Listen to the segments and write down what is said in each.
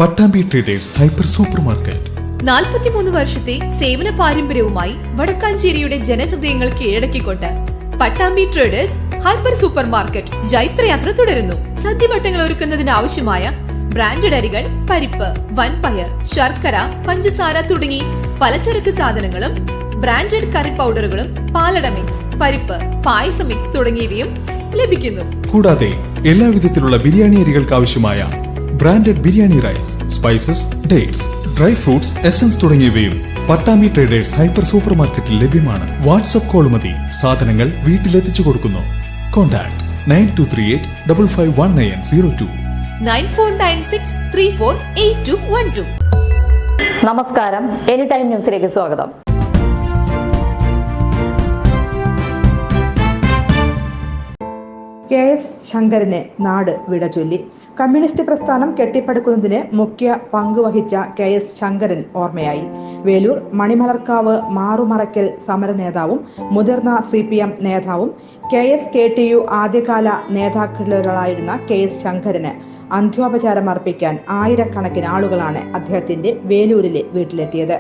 Pattambi traders hyper super market 43 വർഷത്തെ സേവന പാരമ്പര്യവുമായി വടക്കാഞ്ചേരിയുടെ ജനഹൃദയങ്ങൾ കീഴടക്കിക്കൊണ്ട് Pattambi traders hyper super market ജൈത്രയാത്ര തുടരുന്നു. സദ്യവട്ടങ്ങൾ ഒരുക്കുന്നതിന് ആവശ്യമായ ബ്രാൻഡഡ് അരികൾ, പരിപ്പ്, വൻപയർ, ശർക്കര, പഞ്ചസാര തുടങ്ങി പലചരക്ക് സാധനങ്ങളും ബ്രാൻഡഡ് കറി പൗഡറുകളും പാലട മിക്സ്, പരിപ്പ്, പായസ മിക്സ് തുടങ്ങിയവയും ലഭിക്കുന്നു. കൂടാതെ എല്ലാവിധത്തിലുള്ള ബിരിയാണി അരികൾക്ക് ആവശ്യമായ branded biryani rice, spices, dates, dry fruits, essence തുടങ്ങിയവയും പട്ടാമ്പി ട്രേഡേഴ്സ് ഹൈപ്പർ സൂപ്പർ മാർക്കറ്റിൽ ലഭ്യമാണ്. വാട്സ്ആപ്പ് കോൾ മതി സാധനങ്ങൾ വീട്ടിലെത്തിച്ചു കൊടുക്കുന്നു. കോൺടാക്ട് 9238551902 9496348212. നമസ്കാരം, എനി ടൈം ന്യൂസിലേക്ക് സ്വാഗതം. KS ശങ്കരന് നാട് വിടചൊല്ലി. കമ്മ്യൂണിസ്റ്റ് പ്രസ്ഥാനം കെട്ടിപ്പടുക്കുന്നതിന് മുഖ്യ പങ്കുവഹിച്ച KS ശങ്കരൻ ഓർമ്മയായി. വേലൂർ മണിമലർക്കാവ് മാറുമറയ്ക്കൽ സമര നേതാവും മുതിർന്ന CPM നേതാവും KSKTU ആദ്യകാല നേതാക്കളിലൊരാളായിരുന്ന KS ശങ്കരന് അന്ത്യോപചാരം അർപ്പിക്കാൻ ആയിരക്കണക്കിന് ആളുകളാണ് അദ്ദേഹത്തിന്റെ വേലൂരിലെ വീട്ടിലെത്തിയത്.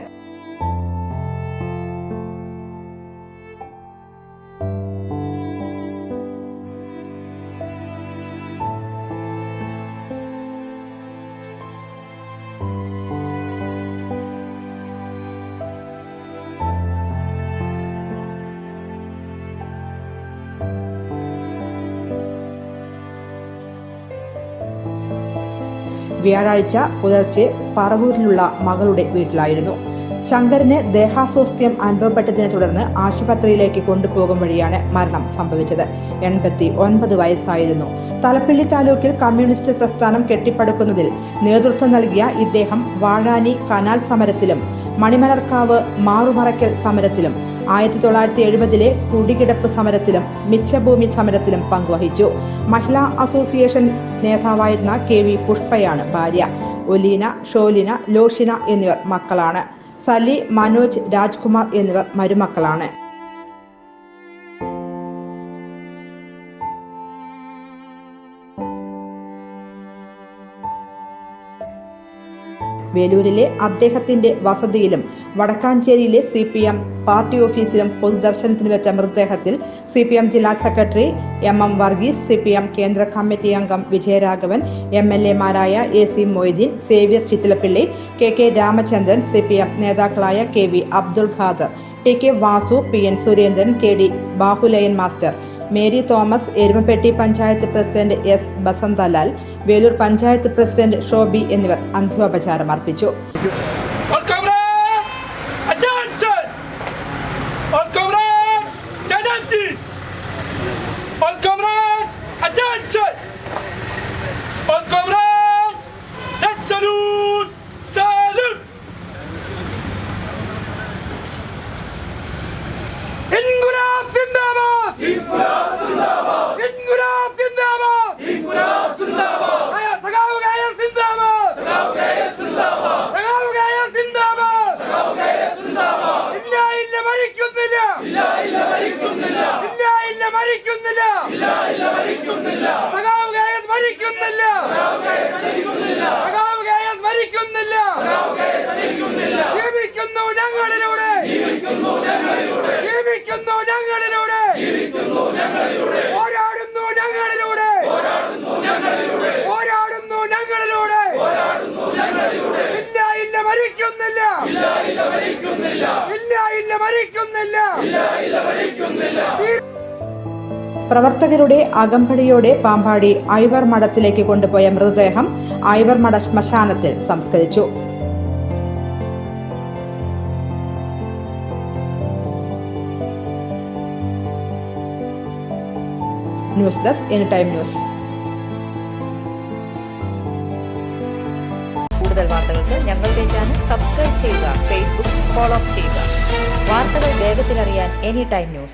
വ്യാഴാഴ്ച പുലർച്ചെ പറവൂരിലുള്ള മകളുടെ വീട്ടിലായിരുന്നു. ശങ്കരന് ദേഹാസ്വാസ്ഥ്യം അനുഭവപ്പെട്ടതിനെ തുടർന്ന് ആശുപത്രിയിലേക്ക് കൊണ്ടുപോകും വഴിയാണ് മരണം സംഭവിച്ചത്. 89 വയസ്സായിരുന്നു. തലപ്പള്ളി താലൂക്കിൽ കമ്മ്യൂണിസ്റ്റ് പ്രസ്ഥാനം കെട്ടിപ്പടുക്കുന്നതിൽ നേതൃത്വം നൽകിയ ഇദ്ദേഹം വാഴാനി കനാൽ സമരത്തിലും മണിമലർക്കാവ് മാറുമറയ്ക്കൽ സമരത്തിലും 1970 കുടികിടപ്പ് സമരത്തിലും മിച്ചഭൂമി സമരത്തിലും പങ്കുവഹിച്ചു. മഹിളാ അസോസിയേഷൻ നേതാവായിരുന്ന KV പുഷ്പയാണ് ഭാര്യ. ഒലീന, ഷോലിന, ലോഷിന എന്നിവർ മക്കളാണ്. സലി, മനോജ്, രാജ്കുമാർ എന്നിവർ മരുമക്കളാണ്. വേലൂരിലെ അദ്ദേഹത്തിന്റെ വസതിയിലും വടക്കാഞ്ചേരിയിലെ CPM പാർട്ടി ഓഫീസിലും പൊതുദർശനത്തിന് വെച്ച മൃതദേഹത്തിൽ CPM ജില്ലാ സെക്രട്ടറി MM വർഗീസ്, CPM കേന്ദ്ര കമ്മിറ്റി അംഗം വിജയരാഘവൻ, MLA മാരായ AC Moideen, Xavier Chittilappilly, KK Ramachandran, CPM നേതാക്കളായ KV Abdul Khader, TK Vasu, PN Surendran, KD Bahulayan master, Mary Thomas, Erumapetty panchayat president S Basanthalal, Velur panchayat president Shobi എന്നിവർ അന്ത്യോപചാരം അർപ്പിച്ചു. പ്രവർത്തകരുടെ അകമ്പടിയോടെ പാമ്പാടി ഐവർ മഠത്തിലേക്ക് കൊണ്ടുപോയ മൃതദേഹം ഐവർ മഠ ശ്മശാനത്തിൽ സംസ്കരിച്ചു. News desk any time news. കൂടുതൽ വാർത്തകൾക്ക് ഞങ്ങളുടെ ചാനൽ സബ്സ്ക്രൈബ് ചെയ്യുക, Facebook ഫോളോ ചെയ്യുക. വാർത്തകൾ വേഗത്തിലറിയാൻ എനി ടൈം ന്യൂസ്.